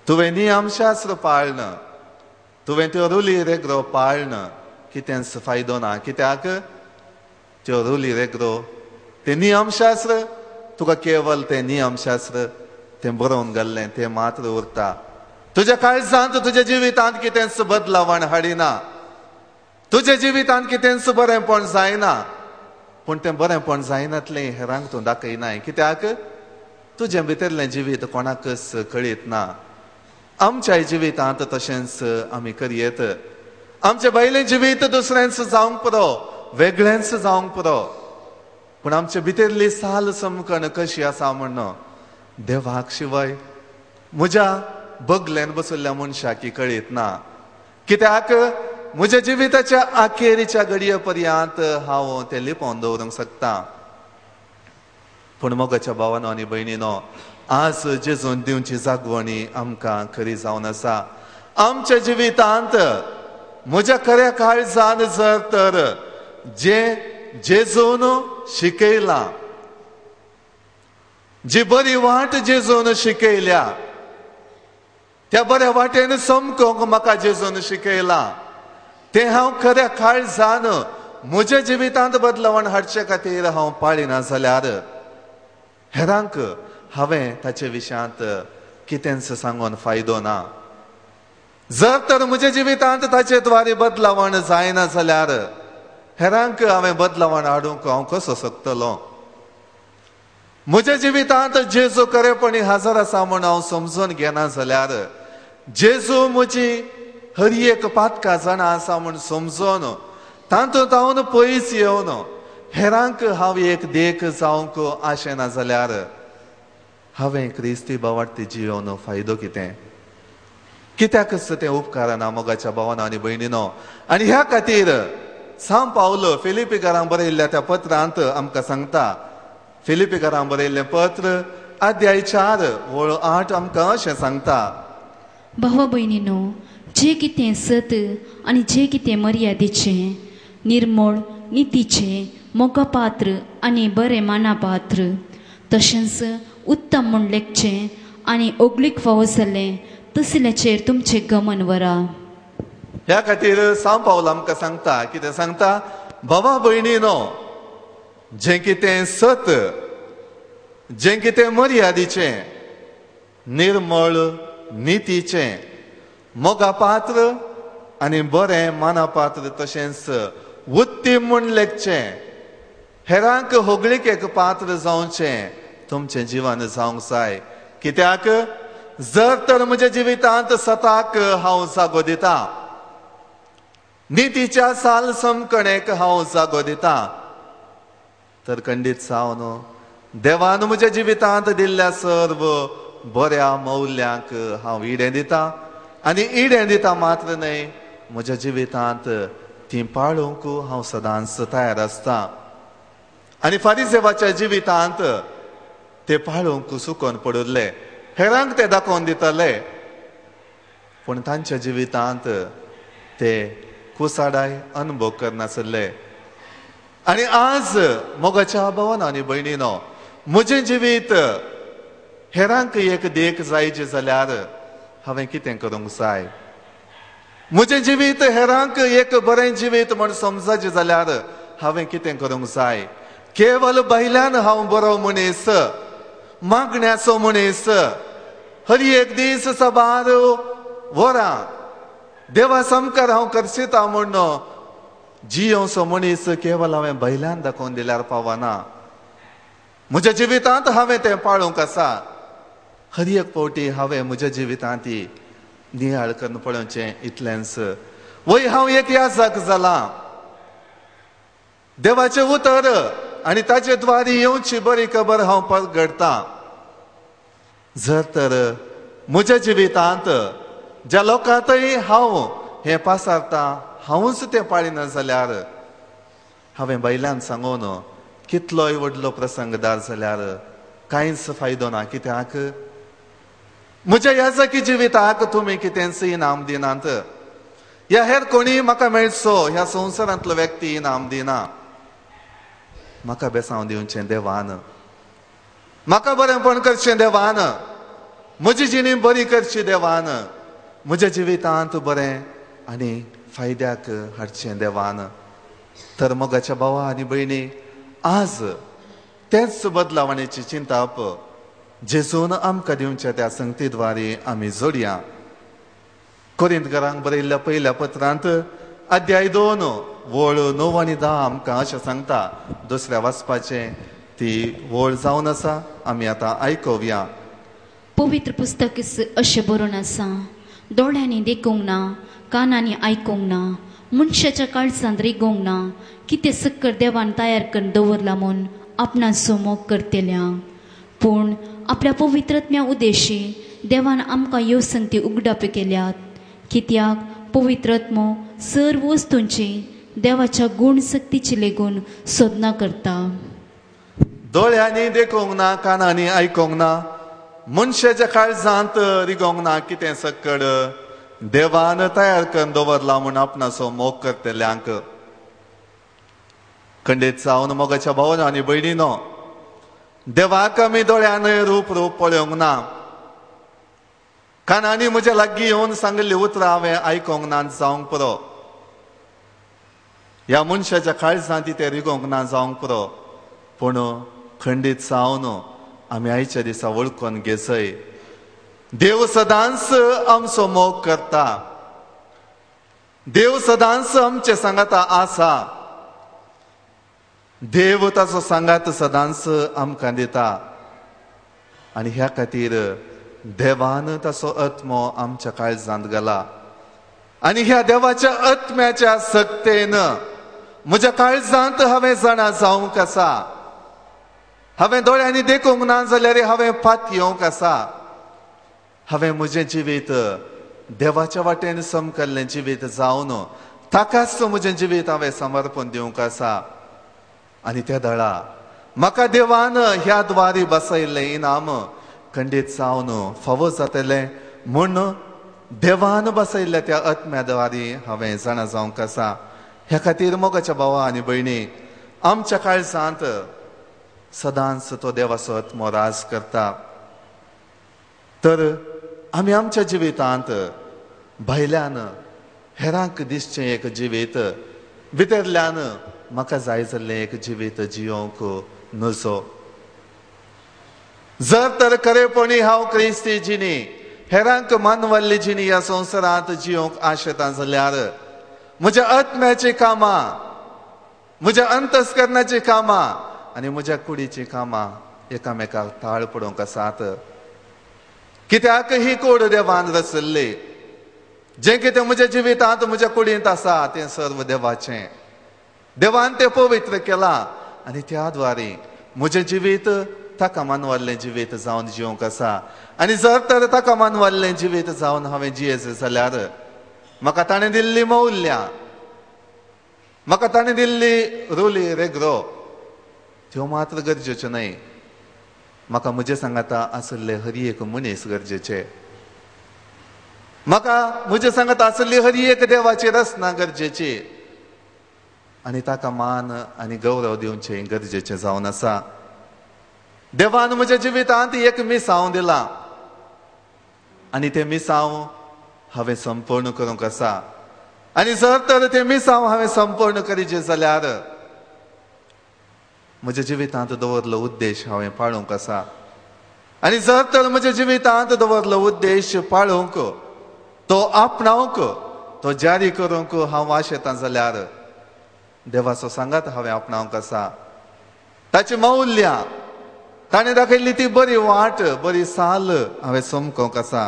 तुवें नियमशास्त्र पाळना, तुवें त्यो रुली रेगरो पाळना, कितेंच फायदो ना. कित्याक त्यो रुली रेगरो ते नियमशास्त्र तुका केवल ते नियमशास्त्र तें बरोवन घाल्लें तें मात्र उरता. तुज्या काळजांत तुज्या जिवितांत कितेंच बदलावण हाडिना. तुज्या जिवितांत कितेंच बरेंपण जायना. पूण तें बरेंपण जायनातलें हेरांक तूं दाखयनाय. कित्याक तुजे भितरलें जिवीत कोणाकच कळीत ना. आमच्या जिवितांत तशेंच आमी करयेत. आमचें भायलें जिवीत दुसऱ्यांच जावंक पुरो, वेगळेंच जावंक पुरो, पूण आमचे भितरली साल समकण कशी आसा म्हणून देवाक शिवाय म्हज्या बगलेन बसयल्ल्या मनशाक कळीत ना. कित्याक म्हज्या जिविताच्या अखेरीच्या घडये पर्यंत हांव तें लिपोवन दवरूंक शकता. पूण मोगाच्या भावानो आनी भयणीनो, आज जेजून दिवची जागवणी आमकां खरी जावन आसा. आमच्या जिवितांत म्हज्या खऱ्या काळजान जर तर जे जेजून शिकयलां, जी बरी वाट जेजून शिकयल्या, त्या बऱ्या वाटेन समकोंक म्हाका जेजून शिकयलां, तें हांव खऱ्या काळजान म्हज्या जिवितांत बदलावण हाडचे खातीर हांव पाळिना जाल्यार हेरांक हांवें ताचे विशयांत कितेंच सांगून फायदो ना. जर तर म्हज्या जिवितांत ताचे द्वारे बदलावण जायना जाल्यार हेरांक हांवें बदलावण हाडूंक हांव कसो शकतलो. म्हज्या जिवितांत जेजू खरेपणी हजर आसा म्हूण हांव समजून घेना जाल्यार, जेजू म्हजी हर एक पातकां जाणा आसा म्हूण समजून तातूंत हांव पयस येवन हेरांक हांव एक देख जावंक आशेना जाल्यार हांवें क्रिस्ती भावार्थी जियोन फायदो कितें? कित्याकच तें उपकार ना मोगाच्या भावानो आनी भयणीनो. आनी ह्या खातीर सांव पावलो फिलिपिकारांक बरयल्ल्या त्या पत्रांत आमकां सांगता. फिलिपिकारांक बरयल्लें पत्र अध्याय 4 वळ 8 आमकां अशें सांगता. भावा भयणीनो, जे कितें सत आनी जे कितें मर्यादेचें, निर्मळ, नितीचें, मोगापात्र आनी बरें मानापात्र, तशेंच उत्तम म्हूण लेखचें आनी ओगलीक फावो जाल्लें तसल्याचेर तुमचें गमन वरा. ह्या खातीर सांव पावलो आमकां सांगता. कितें सांगता? भावा भयणीनो, जें कितें सत, जें कितें मर्यादेचें, निर्मळ, नितीचें, मोगापात्र आनी बरें मानापात्र, तशेंच उत्तम म्हूण लेखचें, हेरांक होगळीक एक पात्र जावचें तुमचें जिवन जावंक जाय. कित्याक जर तर म्हज्या जिवितांत सताक हांव जागो दिता, नितीच्या साल समकणेक हांव जागो दिता, तर खंडीत जावन देवान म्हज्या जिवितांत दिल्ल्या सर्व बऱ्या मौल्यांक हांव इडें दिता. आनी इडें दिता मात्र न्हय, म्हज्या जिवितांत ती पाळूंक हांव सदांच तयार आसता. आनी फारिसेवाच्या जिवितांत ते पाळूंक सुकोन पडुल्ले, हेरांक ते दाखोवन दितले, पूण तांच्या जिवितांत ते कुसाडाय अनुभव करनासले. आनी आज मोगाच्या भावानो आनी भयणीनो, म्हजें जिवीत हेरांक एक देख जायचें जाल्यार हांवें कितें करूंक जाय? म्हजें जिवीत हेरांक एक बरें जिवीत म्हूण समजचें जाल्यार हांवें कितें करूंक जाय? केवल भायल्यान हांव बरो मनीस, मागण्याचो मनीस, हर एक दीस सबार वरां देवा समकार हांव करशिता म्हूण जियोसो मनीस केवल हांवें भायल्यान दाखोवन दिल्यार पावना. म्हज्या जिवितांत हांवें तें पाळूंक आसा. हर एक फावटी हांवें म्हज्या जिवितांत नियाळ करून पळोवचें इतलेंच. वय हांव एक याजक जालां. देवाचें उतर आनी ताचे द्वारी येवची बरी खबर हांव परगडटां. जर तर म्हज्या जिवितांत ज्या लोकांतय हांव हें पासारता हांवूच तें पाळिना जाल्यार हांवें भायल्यान सांगून कितलोय व्हडलो प्रसंगदार जाल्यार कांयच फायदो ना. कित्याक म्हज्या याजकी जिविताक तुमी कितेंच इनाम दिनात. ह्या हेर कोणी म्हाका मेळचो ह्या संवसारांतलो व्यक्ती इनाम दिना. म्हाका बेसांव दिवचें देवान, म्हाका बरेंपण करचें देवान, म्हजी जिणी बरी करची देवान, म्हज्या जिवितांत बरें आनी फायद्याक हाडचें देवान. तर मोगाच्या भावा आनी भयणी, आज तेच बदलावणेची चिंताप जेजून आमकां दिवच्या त्या संगतीद्वारे आमी जोडया. कोरिंथकारांक बरयल्ल्या पयल्या पत्रांत अध्याय 2 वळ 9 आनी 10 आमकां अशें सांगता. दुसऱ्या वाचपाचें ती वळ जावन आसा, आमी आतां आयकुया. पवित्र पुस्तक अशें बरोवन आसा, दोळ्यांनी देखूंक ना, कानांनी आयकूंक ना, मनशाच्या काळजांत रिगोंक ना, कितें सक्कर देवान तयार करून दवरला म्हूण आपणाचो मोग करतल्या. पूण आपल्या पवित्रत्म्या उद्देशी देवान आमकां ह्यो संगती उगडाप केल्यात. कित्याक पवित्रत्मो सर्व वस्तूंची देवाच्या गुण सक्तीची लेगून सोदना करता. दोळ्यांनी देखूंक ना, कानांनी आयकूंक ना, मनशाच्या काळजांत रिगोंक ना, कितें सक्कड देवान तयार करून दवरला म्हूण आपणाचो मोग करतल्यांक. खंडीत जावन मोगाच्या भावांनो आनी भयणीनो, देवाक आमी दोळ्यान रूप पळोवंक ना, कानांनी म्हज्या लागीं येवन सांगल्ली उतरां हांवें आयकोंक ना जावंक पुरो, ह्या मनशाच्या काळजांत ते रिगोंक ना जावंक पुरो. पूण खंडीत जावन आमी आयच्या दिसा वळखून घेसय, देव सदांच आमचो मोग करता, देव सदांच आमचे सांगाता आसा, देव ताचो सांगात सदांच आमकां दिता. आनी ह्या खातीर देवान ताचो आत्मो आमच्या काळजांत घाला. आनी ह्या देवाच्या आत्म्याच्या सक्तेन म्हज्या काळजांत हांवें जाणा जावंक आसा, हांवें दोळ्यांनी देखूंक ना जाल्यार हांवें पातयेवंक आसा, हांवें म्हजें जिवीत देवाच्या वाटेन समकल्लें जिवीत जावन ताकाच म्हजें जिवीत हांवें समर्पण दिवंक आसा. आनी त्या दळा म्हाका देवान ह्या द्वारी बसयल्लें इनाम खंडीत जावन फावो जातलें म्हूण देवान बसयल्ल्या त्या आत्म्या द्वारी हांवें जाणा जावंक आसा. ह्या खातीर मोगाच्या भावा आनी भयणी, आमच्या काळजांत सदांच तो देवाचो आत्मो राज करता. तर आमी आमच्या जिवितांत भायल्यान हेरांक दिसचें एक जिवीत, भितरल्यान म्हाका जाय जाल्लें एक जिवीत जियोंक नजो. जर तर खरेपणी हांव क्रिस्ती जिणी हेरांक मानवल्ली जिणी ह्या संवसारांत जियोंक आशेता जाल्यार म्हज्या आत्म्याची कामां, म्हज्या अंतस्करणाची कामां आनी म्हज्या कुडीची कामां एकामेकाक ताळ पडोवंक आसात. कित्याक ही कूड देवान रचल्ली, जें कितें म्हज्या जिवितांत म्हज्या कुडींत आसा तें सर्व देवाचें. देवान तें पवित्र केलां आनी त्या द्वारे म्हजें जिवीत ताका मानवाल्लें जिवीत जावन जिवंक आसा. आनी जर तर ताका मानवाल्लें जिवीत जावन हांवें जियेचें जाल्यार म्हाका ताणें दिल्लीं मौल्यां, म्हाका ताणें दिल्ली रुली रेग्रो त्यो मात्र गरजेच्यो न्हय. म्हाका म्हजे सांगाता आसले हरी एक मनीस गरजेचे, म्हाका म्हजे सांगाता आसली हरी एक देवाची रचना गरजेची आनी ताका मान आनी गौरव दिवचें गरजेचें जावन आसा. देवान म्हज्या जिवितांत एक मिसांव दिलां आनी तें मिसांव हांवें संपूर्ण करूंक आसा. आनी जर तर तें मिसांव हांवें संपूर्ण करीचें जाल्यार म्हज्या जिवितांत दवरलो उद्देश हांवें पाळूंक आसा. आनी जर तर म्हज्या जिवितांत दवरलो उद्देश पाळूंक, तो आपणावंक, तो जारी करूंक हांव आशेतां जाल्यार देवाचो सांगात हांवें आपणावंक आसा. ताची मौल्यां, ताणें दाखयल्ली ती बरी वाट, बरी साल हांवें समकोवंक आसा.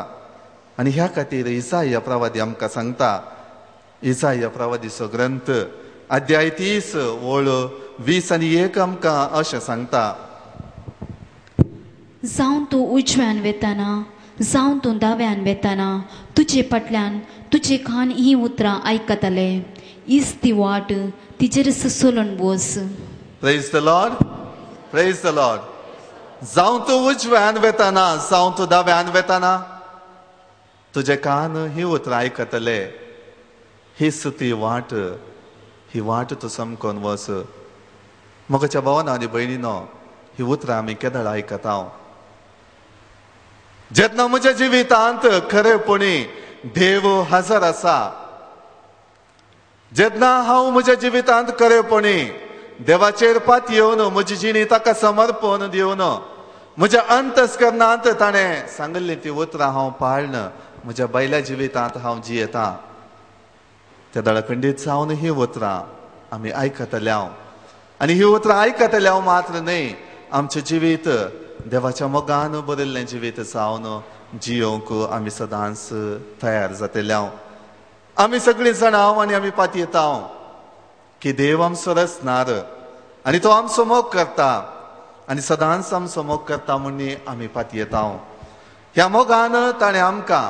आनी ह्या खातीर इसाया प्रवादी आमकां सांगता, इसाया प्रवादीचो ग्रंथ अध्याय 30 वळ 20 आनी 1 आमकां अशें सांगता. जावं तूं उजव्यान वेताना, जावं तूं दाव्यान वेताना, तुजे फाटल्यान तुजे कान ही उतरां आयकतले. इस ती वाट, तिजेर सोलून वच. Praise the Lord, praise the Lord. जावं तूं उजव्यान वेताना, जावं तूं दाव्यान वेताना, तुजे कान ही उतरां आयकतले. हीच ती वाट, ही वाट तूं समकोन वच. मोगाच्या भावांनो आनी भयणीनो, ही उतरां आमी केदळ आयकता. जेन्ना म्हज्या जिवितांत खरेपणी देव हजर आसा, जेन्ना हांव म्हज्या जिवितांत खरेपणी देवाचेर पात येवन म्हजी जिणी ताका समर्पण दिवन म्हज्या अंतस्करणांत ताणें सांगल्ली ती उतरां हांव पाळन म्हज्या बैल्या जिवितांत हांव जियेतां, त्या दळखंडीत जावन ही उतरां आमी आयकतल्या. आनी ही उतरां आयकतल्या मात्र न्हय, आमचें जिवीत देवाच्या मोगान बरयल्लें जिवीत जावन जियोंक आमी सदांच तयार जातल्या. आमी सगळीं जाणां आनी आमी पातयेता की देव आमचो रचणार आनी तो आमचो मोग करता आनी सदांच आमचो मोग करता म्हणून आमी पातयेता. ह्या मोगान ताणें आमकां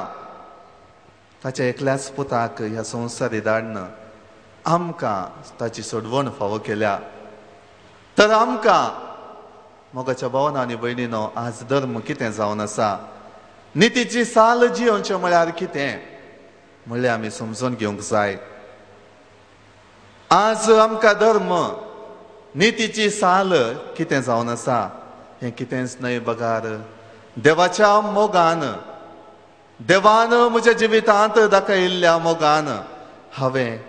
ताच्या एकल्याच पुताक ह्या संवसारी धाडन आमकां ताची सोडवण फावो केल्या. तर आमकां मोगाच्या भावांनो आनी भयणीनो आज धर्म कितें जावन आसा, नितीची साल जियोवचें म्हळ्यार कितें म्हणल्यार आमी समजून घेवंक जाय. आज आमकां धर्म नितीची साल कितें जावन आसा हें कितेंच न्हय बगार देवाच्या मोगान, देवान म्हज्या जिवितांत दाखयल्ल्या मोगान हांवें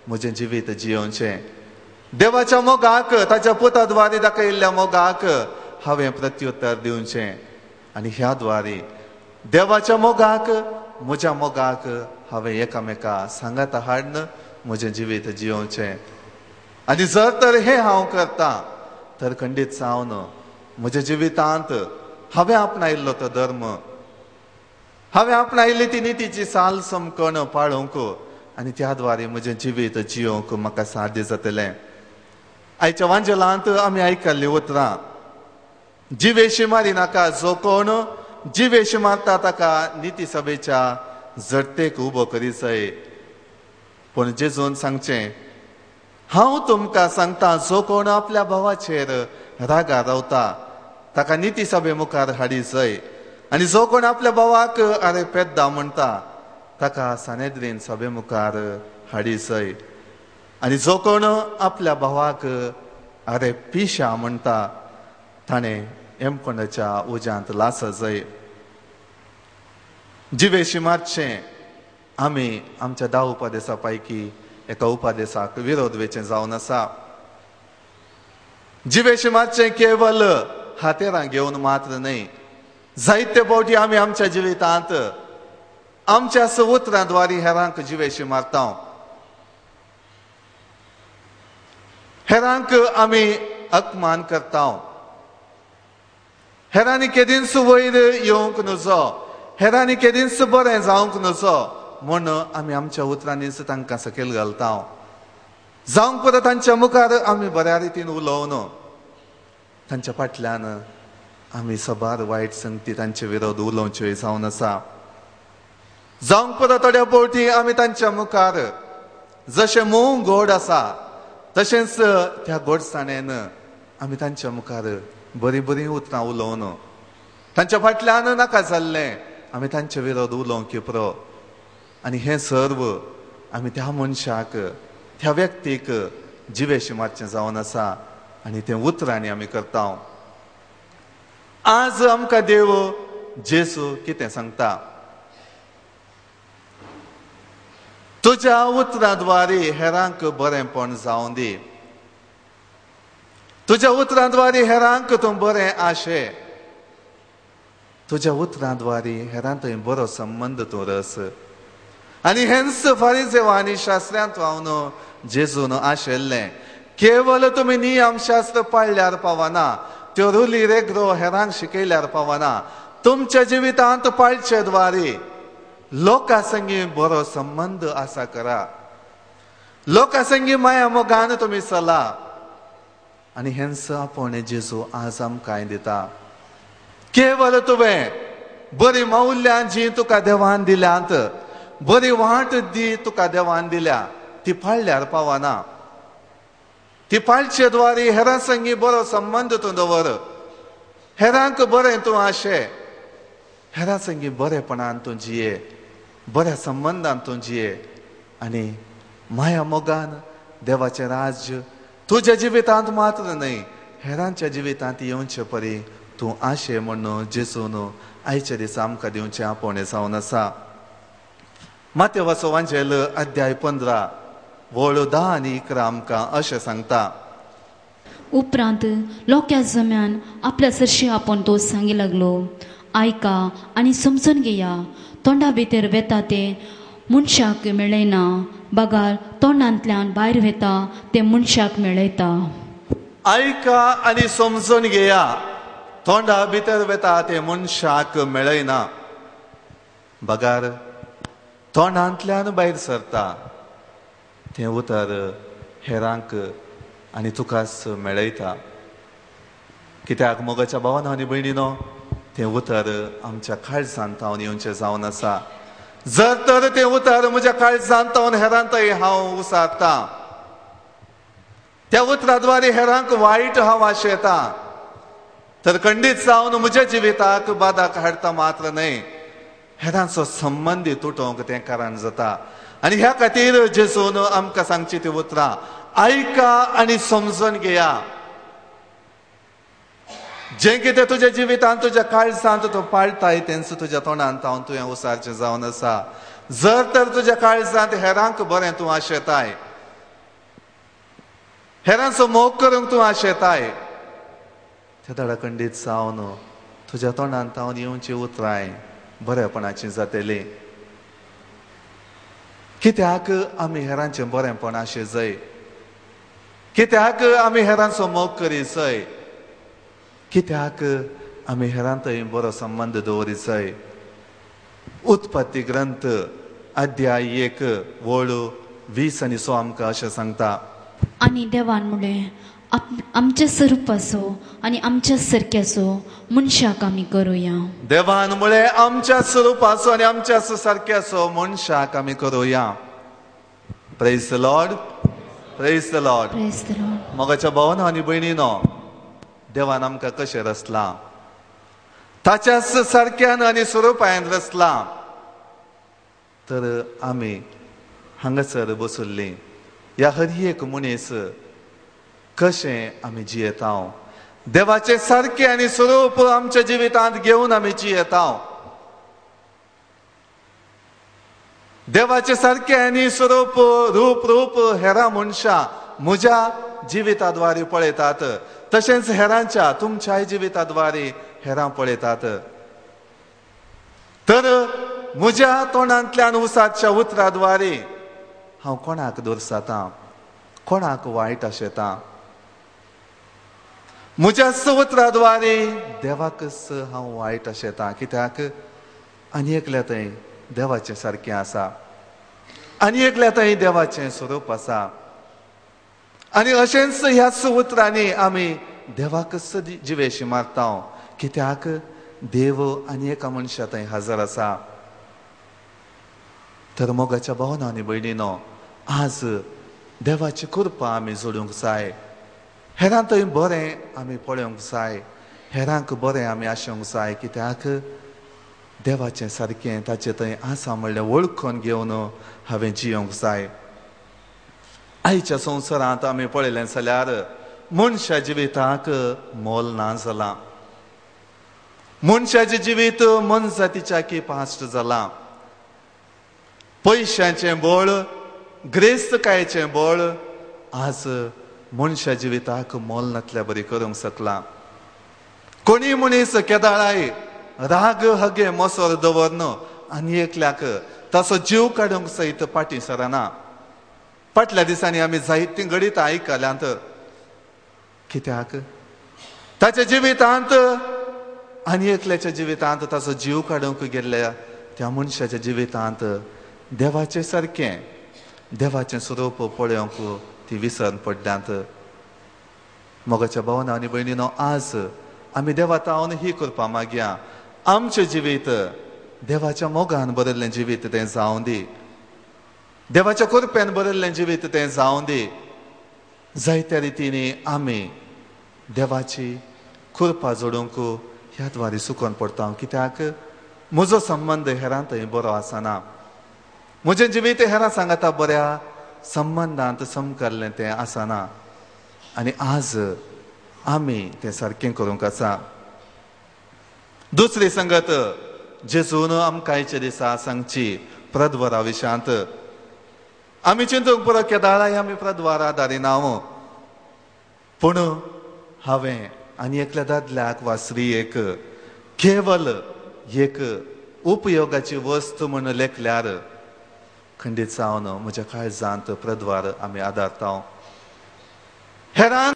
म्हजें जिवीत जियोवचें. देवाच्या मोगाक, ताच्या पुता द्वारे दाखयल्ल्या मोगाक हांवें प्रत्युत्तर दिवचें आनी ह्या द्वारे देवाच्या मोगाक, म्हज्या मोगाक हांवें एकामेका सांगात हाडन म्हजें जिवीत जियोवचें. आनी जर तर हें हांव करतां तर खंडीत जावन म्हज्या जिवितांत हांवें आपणायल्लो तो धर्म, हांवें आपणायल्ली ती नितीची साल समकण पाळूंक आनी त्या द्वारे म्हजें जिवीत जियोवंक म्हाका साध्य जातलें. आयच्या वांजेलांत आमी आयकल्ली उतरां, जिवेशी मारी नाका, जो कोण जिवेशी मारता ताका निती सभेच्या जडतेक उबो करीचय. पूण जेजून सांगचें, हांव तुमकां सांगता, जो कोण आपल्या भावाचेर रागा रावता ताका निती सभे मुखार हाडिचय. आनी जो कोण आपल्या भावाक आरे पेद्दा म्हणटा ताका सानेद्रीन सभे मुखार हाडिचय. आनी जो कोण आपल्या भावाक आरे पिशा म्हणटा ताणें हेमकोंडाच्या उज्यांत लासजय. जिवेशी मारचें आमी आमच्या 10 उपादेसा पैकी एका उपादेसाक विरोध वेचें जावन आसा. जिवेशी मारचें केवल हातेरां घेवन मात्र न्हय, जायते फावटी आमी आमच्या जिवितांत आमच्या उतरां द्वारे हेरांक जिवेशी मारता. हेरांक आमी अपमान करता. हेरांनी केदींच वयर येवंक नजो, हेरांनी केदींच बरें जावंक नजो म्हूण आमी आमच्या उतरांनीच तांकां सकयल घालता. जावंक परत तांच्या मुखार आमी बऱ्या रितीन उलोवन तांच्या फाटल्यान आमी सबार वायट संगती तांचे विरोध उलोवच्यो जावन आसा. जावंक परत थोड्या फावटी आमी तांच्या मुखार जशें मोव गोड आसा तशेंच त्या गोडसाणेन आमी तांच्या मुखार बरीं बरीं उतरां उलोवन तांच्या फाटल्यान नाका जाल्लें आमी तांचे विरोध उलोवंक येपरो. आनी हें सर्व आमी त्या मनशाक, त्या व्यक्तीक जिवेशी मारचें जावन आसा आनी तें उतरांनी आमी करता. आज आमकां देव जेसू कितें सांगता, तुज्या उतरां द्वारे हेरांक बरेंपण जावं दी. तुज्या उतरां द्वारे हेरांक तूं बरें आशे. तुज्या उतरां द्वारे हेरां थंय बरो संबंद तूं रस. आनी हेंच फारिजेव आनी शास्त्रांत रावन जेजून आशेल्लें, केवल तुमी नियम शास्त्र पाळल्यार पावना, त्यो रुली रेग्रो हेरांक शिकयल्यार पावना. तुमच्या जिवितांत पाळचे द्वारे लोकां संगी बरो संबंद आसा करा. लोकां संगी माया मोगान तुमी चला. आनी हेंच आपोण जेजू आज आमकां दिता. केवल तुवें बरी मौल्यां जी तुका देवान दिल्यांत, बरी वाट दी तुका देवान दिल्या, ती पाळल्यार पावना. ती पाळचे द्वारे हेरां संगी बरो संबंद तूं दवर. हेरांक बरें तूं आशे. हेरां संगी बरेपणान तूं जिये, बऱ्या संबंदान तूं जिये. आनी माया मोगान देवाचें राज्य तुज्या जिवितांत मात्र न्हय, हेरांच्या जिवितांत येवचे परी तूं आशे म्हणून जेजून आयच्या दिसा आमकां दिवचें आपोवणें जावन आसा. माथ्या वाचोवांचेल अध्याय 15 वळ 10 आनी 11 आमकां अशें सांगता. उपरांत लोक्या जम्यान आपल्या सरशी आपोवन तो सांगी लागलो, आयका आनी समजून घेया. तोंडा भितर वेता ते मनशाक मेळयना, बगार तोंडांतल्यान भायर वेता ते मनशाक मेळयता. आयका आनी समजून घेया. तोंडा भितर वेता ते मनशाक मेळयना, बगार तोंडांतल्यान भायर सरता तें उतर हेरांक आनी तुकाच मेळयता. कित्याक मोगाच्या भावांनो आनी भयणीनो, तें उतर आमच्या काळजांत तावन येवचें जावन आसा. जर तर तें उतर म्हज्या काळजांत तावन हेरांतय हांव उसारता, त्या उतराद्वारे हेरांक वायट हांव आशेता, तर खंडीत जावन म्हज्या जिविताक बादाक हाडटा मात्र न्हय, हेरांचो संबंद तुटोवंक तें कारण जाता. आनी ह्या खातीर जेजून आमकां सांगची ती उतरां, आयका आनी समजून घेया. जें कितें तुज्या जिवितांत तुज्या काळजांत तूं पाळटाय तेंच तुज्या तोंडांत तावन तुवें उसारचें जावन आसा. जर तर तुज्या काळजांत हेरांक बरें तूं आशेताय, हेरांचो मोग करूंक तूं आशेताय, त्या धडा खंडीत जावन तुज्या तोंडांत तावन येवची उतरांय बरेपणाची जातली. कित्याक आमी हेरांचें बरेंपण आशे जाय, कित्याक आमी हेरांचो मोग करी जाय, कित्याक आमी हेरांतय बरो संबंद दवरी जाय. उत्पत्ती ग्रंथ अध्याय 1 वळ 20 आनी 6 आमकां अशें सांगता. आनी देवान म्हणलें, आमच्या स्वरुपाचो आनी आमच्या सारक्याचो मनशाक आमी करुया. देवान म्हळें, आमच्या स्वरुपाचो आनी आमच्या सारक्याचो मनशाक आमी करुया. Praise the Lord, praise the Lord. Praise the Lord. मोगाच्या भावांनो आनी भयणीनो, देवान आमकां कशें रचलां, ताच्याच सारक्यान आनी स्वरुपान रचलां. तर आमी हांगासर बसुल्लीं ह्या हर एक मनीस कशें आमी जियेता, देवाचे सारके आनी स्वरूप आमच्या जिवितांत घेवन आमी जियेता. देवाचे सारके आनी स्वरूप रूप हेरां मनशां म्हज्या जिविताद्वारे पळयतात, तशेंच हेरांच्या तुमच्याय जिविताद्वारे हेरां पळयतात. तर म्हज्या तोंडांतल्यान उसाच्या उतराद्वारे हांव कोणाक दुरसातां, कोणाक वायट आशेतां. म्हज्या उतराद्वारे देवाकच हांव वायट आशेतां, कित्याक आनी एकल्यातय देवाचें सारकें आसा, आनी एकल्यातय देवाचें स्वरूप आसा. आनी अशेंच ह्या उतरांनी आमी देवाकच जिवेशी मारता, कित्याक देव आनी एका मनशांतय हजर आसा. तर मोगाच्या भावांनो आनी भयणीनो, आज देवाची कृपा आमी जोडूंक जाय. हेरांतय बरें आमी पळोवंक जाय, हेरांक बरें आमी आशोवंक जाय, कित्याक देवाचें सारकें ताचें थंय आसा म्हणलें वळखून घेवन हांवें जियोंक जाय. आयच्या संवसारांत आमी पळयलें जाल्यार मनशा जिविताक मोल ना जालां. मनशाचें जिवीत मनजातीच्या पास्ट जालां. पयशांचें बळ, ग्रेस्तकायेचें बळ आज मनशा जिविताक मोल नातल्या बरी करूंक शकला. कोणी मनीस केदाळाय राग हगे मसोर दवरन आनी एकल्याक ताचो जीव काडूंक सयत पाटी सरना. फाटल्या दिसांनी आमी जायतीं गणितां आयकल्यांत, कित्याक ताच्या जिवितांत आनी एकल्याच्या जिवितांत ताचो जीव काडूंक गेल्ल्या त्या मनशाच्या जिवितांत देवाचें सारकें, देवाचें स्वरूप पळोवंक ती विसरून पडल्यांत. मोगाच्या भावांनो आनी भयणीनो, आज आमी देवा तावन ही कृपा मागया, आमचें जिवीत देवाच्या मोगान बरयल्लें जिवीत तें जावं दी, देवाच्या कृपेन बरयल्लें जिवीत तें जावं दी. जायत्या रितींनी आमी देवाची कृपा जोडूंक ह्या द्वारे सुकोन पडटा, कित्याक म्हजो संबंद हेरांतय बरो आसना. म्हजें जिवीत हेरां सांगता बऱ्या संबंदांत समकल्लें तें आसना. आनी आज आमी तें सारकें करूंक आसा. दुसरी संगत जेजून आमकां आयच्या दिसा सांगची प्रद्वारा विशांत आमी चिंतूंक पुरो केदाराय आमी प्रद्वारा धारिनाव पूण हांवें आनी एकल्या दादल्याक वा स्त्रीयेक केवल एक उपयोगाची वस्त म्हूण लेखल्यार खंडीत जावन म्हज्या काळजांत प्रद्वार आमी आदारता हेरान